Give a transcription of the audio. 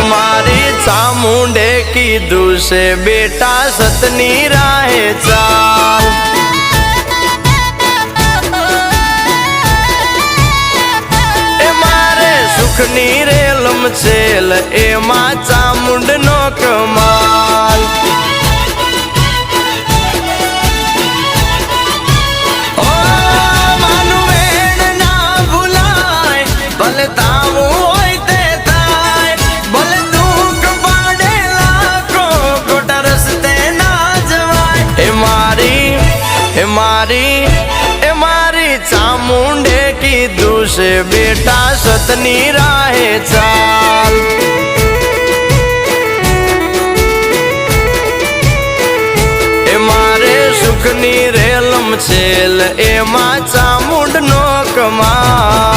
मारी चामुंडे कीधुं से बेटा सतनी राहे चाल। ए मारे सुखनी रेलम छेल एमा चामुंडनो कमाल। ओ मानु वेण ना भूलाय भले तावुं होय ते थाय, भले दुख पाडे लाखो खोटा रस्ते ना जवाय। ए मारी चामुंडे कीधुं से बेटा सतनी राहे चाल। ए मारे सुखनी रेलम छेल एमा चामुंडनो कमाल।